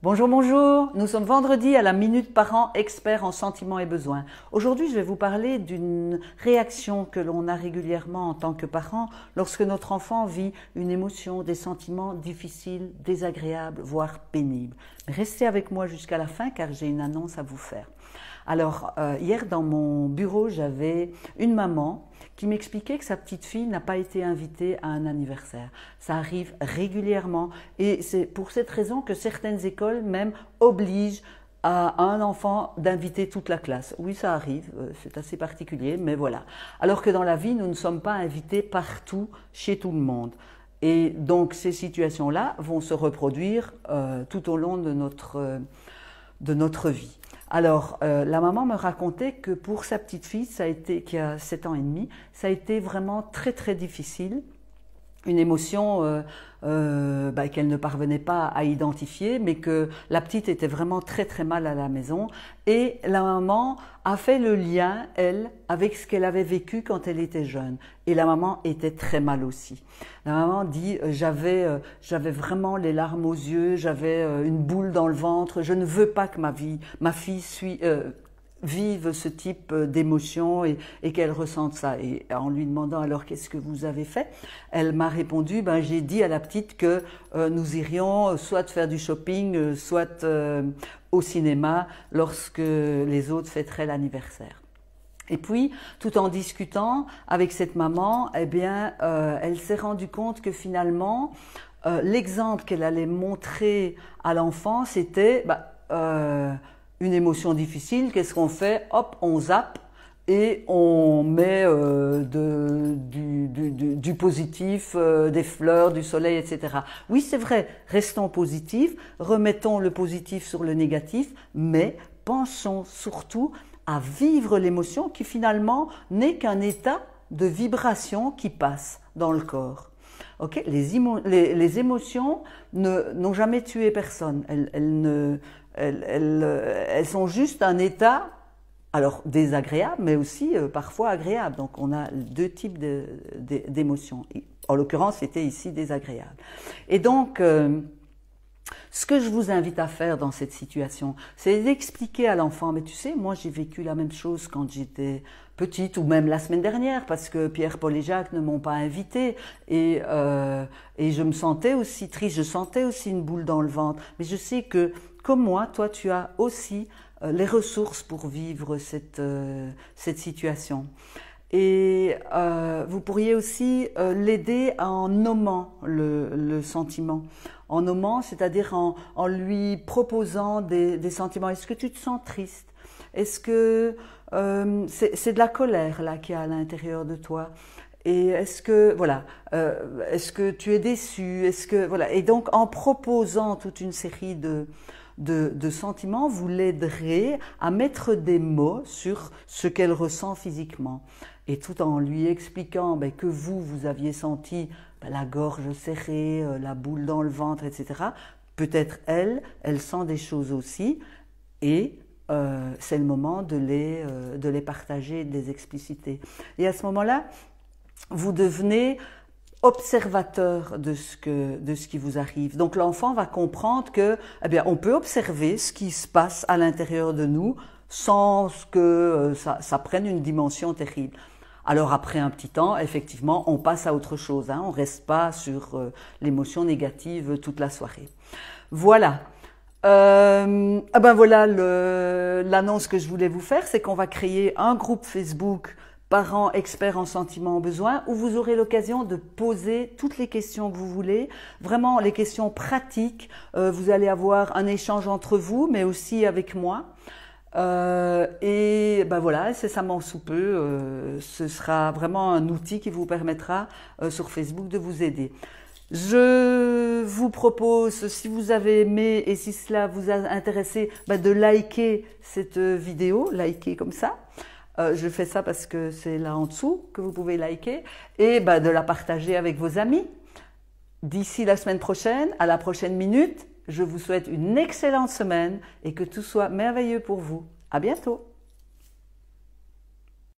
Bonjour, bonjour. Nous sommes vendredi à la Minute Parents experts en sentiments et besoins. Aujourd'hui, je vais vous parler d'une réaction que l'on a régulièrement en tant que parent lorsque notre enfant vit une émotion, des sentiments difficiles, désagréables, voire pénibles. Restez avec moi jusqu'à la fin car j'ai une annonce à vous faire. Alors, hier dans mon bureau, j'avais une maman qui m'expliquait que sa petite fille n'a pas été invitée à un anniversaire. Ça arrive régulièrement et c'est pour cette raison que certaines écoles même obligent à un enfant d'inviter toute la classe. Oui, ça arrive, c'est assez particulier, mais voilà. Alors que dans la vie, nous ne sommes pas invités partout, chez tout le monde. Et donc ces situations-là vont se reproduire tout au long de notre vie. Alors, la maman me racontait que pour sa petite fille, qui a 7 ans et demi, ça a été vraiment très très difficile. Une émotion qu'elle ne parvenait pas à identifier, mais que la petite était vraiment très très mal à la maison. Et la maman a fait le lien, elle, avec ce qu'elle avait vécu quand elle était jeune. Et la maman était très mal aussi. La maman dit j'avais vraiment les larmes aux yeux, j'avais une boule dans le ventre. Je ne veux pas que ma fille vive ce type d'émotion et qu'elle ressente ça. Et en lui demandant alors qu'est-ce que vous avez fait, elle m'a répondu j'ai dit à la petite que nous irions soit faire du shopping, soit au cinéma lorsque les autres fêteraient l'anniversaire. Et puis, tout en discutant avec cette maman, elle s'est rendue compte que finalement, l'exemple qu'elle allait montrer à l'enfant, c'était une émotion difficile. Qu'est-ce qu'on fait? Hop, on zappe et on met du positif, des fleurs, du soleil, etc. Oui, c'est vrai, restons positifs, remettons le positif sur le négatif, mais pensons surtout à vivre l'émotion qui finalement n'est qu'un état de vibration qui passe dans le corps. Okay? Les émotions n'ont jamais tué personne. Elles sont juste un état, alors désagréable, mais aussi parfois agréable. Donc on a deux types d'émotions. En l'occurrence, c'était ici désagréable. Et donc, ce que je vous invite à faire dans cette situation, c'est d'expliquer à l'enfant, mais tu sais, moi j'ai vécu la même chose quand j'étais petite ou même la semaine dernière parce que Pierre, Paul et Jacques ne m'ont pas invitée et je me sentais aussi triste, je sentais aussi une boule dans le ventre. Mais je sais que comme moi, toi tu as aussi les ressources pour vivre cette situation. Et vous pourriez aussi l'aider en nommant le sentiment. En nommant, c'est-à-dire en lui proposant des sentiments. Est-ce que tu te sens triste? Est-ce que c'est de la colère là qu'il y a à l'intérieur de toi? Et est-ce que est-ce que tu es déçu? Est-ce que voilà. Et donc en proposant toute une série de sentiments, vous l'aiderez à mettre des mots sur ce qu'elle ressent physiquement. Et tout en lui expliquant que vous aviez senti la gorge serrée, la boule dans le ventre, etc. Peut-être elle sent des choses aussi et c'est le moment de les partager, de les expliciter. Et à ce moment-là, vous devenez observateur de ce qui vous arrive. Donc l'enfant va comprendre que, on peut observer ce qui se passe à l'intérieur de nous sans que ça prenne une dimension terrible. Alors après un petit temps, effectivement, on passe à autre chose. On ne reste pas sur l'émotion négative toute la soirée. Voilà. Voilà l'annonce que je voulais vous faire, c'est qu'on va créer un groupe Facebook Parents experts en sentiments en besoin, où vous aurez l'occasion de poser toutes les questions que vous voulez, vraiment les questions pratiques. Vous allez avoir un échange entre vous, mais aussi avec moi. Incessamment sous peu, ce sera vraiment un outil qui vous permettra sur Facebook de vous aider. Je vous propose, si vous avez aimé et si cela vous a intéressé, de liker cette vidéo, liker comme ça. Je fais ça parce que c'est là en dessous que vous pouvez liker et de la partager avec vos amis. D'ici la semaine prochaine, à la prochaine minute, je vous souhaite une excellente semaine et que tout soit merveilleux pour vous. À bientôt!